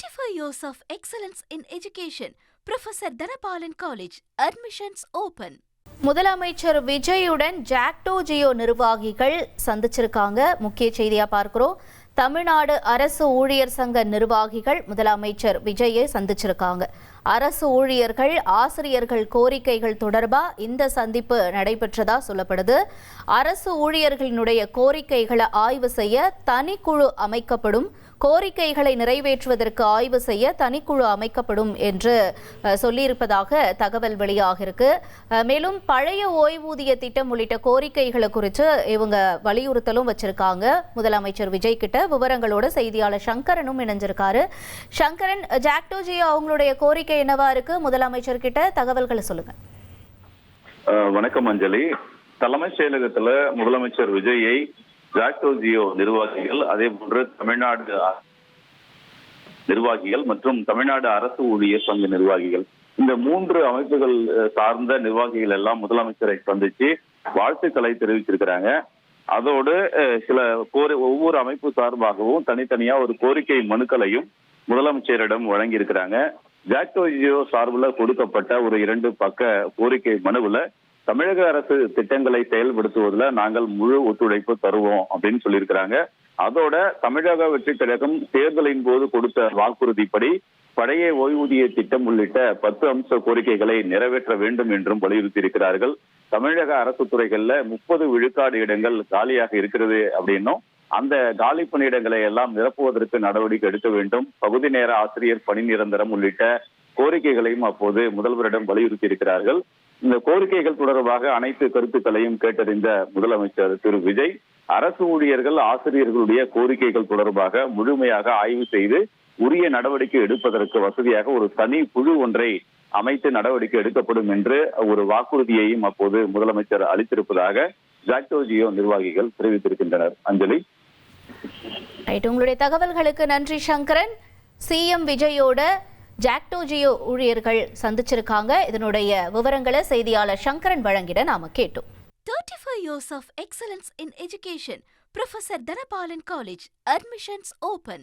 35 years of excellence in education. Professor Dhanapalan College. Admissions open. முதலமைச்சர் விஜயுடன் ஜாக்டோ ஜியோ நிர்வாகிகள் சந்திச்சிருக்காங்க. முக்கிய செய்தியா பார்க்கிறோம். தமிழ்நாடு அரசு ஊழியர் சங்க நிர்வாகிகள் முதலமைச்சர் விஜயை சந்திச்சிருக்காங்க. அரசு ஊழியர்கள் ஆசிரியர்கள் கோரிக்கைகள் தொடர்பா இந்த சந்திப்பு நடைபெற்றதா சொல்லப்படுது. அரசு ஊழியர்களினுடைய கோரிக்கைகளை ஆய்வு செய்ய தனிக்குழு அமைக்கப்படும், கோரிக்கைகளை நிறைவேற்றுவதற்கு ஆய்வு செய்ய தனிக்குழு அமைக்கப்படும் என்று சொல்லியிருப்பதாக தகவல் வெளியாக இருக்கு. மேலும் பழைய ஓய்வூதிய திட்டம் உள்ளிட்ட கோரிக்கைகளை குறித்து இவங்க வலியுறுத்தலும் வச்சிருக்காங்க முதலமைச்சர் விஜய் கிட்ட. விவரங்களோட செய்தியாளர் சங்கரனும் இணைஞ்சிருக்காரு. சங்கரன், ஜாக்டோ ஜியோ அவங்களுடைய கோரிக்கை என்னவா இருக்கு? முதலமைச்சர் கிட்ட தகவல்களை சொல்லுங்க. வணக்கம் அஞ்சலி. தலைமைச் செயலகத்துல முதலமைச்சர் விஜயை ஜாக்டோ ஜியோ நிர்வாகிகள், அதே போன்று தமிழ்நாடு நிர்வாகிகள் மற்றும் தமிழ்நாடு அரசு ஊழியர் சங்க நிர்வாகிகள், இந்த மூன்று அமைப்புகள் சார்ந்த நிர்வாகிகள் எல்லாம் முதலமைச்சரை சந்திச்சு வாழ்த்துக்களை தெரிவிச்சிருக்கிறாங்க. அதோடு சில ஒவ்வொரு அமைப்பு சார்பாகவும் தனித்தனியா ஒரு கோரிக்கை மனுக்களையும் முதலமைச்சரிடம் வழங்கி இருக்கிறாங்க. ஜாக்டோ ஜியோ சார்பில் கொடுக்கப்பட்ட ஒரு 2 பக்க கோரிக்கை மனுவில் தமிழக அரசு திட்டங்களை செயல்படுத்துவதில் நாங்கள் முழு ஒத்துழைப்பு தருவோம் அப்படின்னு சொல்லியிருக்கிறாங்க. அதோட தமிழக வெற்றி கழகம் தேர்தலின் போது கொடுத்த வாக்குறுதிப்படி பழைய ஓய்வூதிய திட்டம் உள்ளிட்ட 10 அம்ச கோரிக்கைகளை நிறைவேற்ற வேண்டும் என்றும் வலியுறுத்தி இருக்கிறார்கள். தமிழக அரசு துறைகள்ல 30 விழுக்காடு இடங்கள் காலியாக இருக்கிறது அப்படின்னும் அந்த காலி பணியிடங்களை எல்லாம் நிரப்புவதற்கு நடவடிக்கை எடுக்க வேண்டும், பகுதி நேர ஆசிரியர் பணி நிரந்தரம் உள்ளிட்ட கோரிக்கைகளையும் அப்போது முதல்வரிடம் வலியுறுத்தி இருக்கிறார்கள். இந்த கோரிக்கைகள் தொடர்பாக அனைத்து கருத்துக்களையும் கேட்டறிந்த முதலமைச்சர் திரு விஜய் அரசு ஊழியர்கள் ஆசிரியர்களுடைய கோரிக்கைகள் தொடர்பாக முழுமையாக ஆய்வு செய்து உரிய நடவடிக்கை எடுப்பதற்கு வசதியாக ஒரு தனி குழு ஒன்றை அமைத்து நடவடிக்கை எடுக்கப்படும் என்று ஒரு வாக்குறுதியையும் அப்போது முதலமைச்சர் அளித்திருப்பதாக ஜாக்டோ ஜியோ நிர்வாகிகள் தெரிவித்திருக்கின்றனர். அஞ்சலி, உங்களுடைய தகவல்களுக்கு நன்றி சங்கரன். சிஎம் விஜயோட ஜாக்டோ ஜியோ ஊழியர்கள் சந்திச்சிருக்காங்க. இதனுடைய விவரங்களை செய்தியாளர் சங்கரன் வழங்கிட நாம கேட்டோம். 35 years of excellence in education. Professor Dhanapalan College. Admissions open.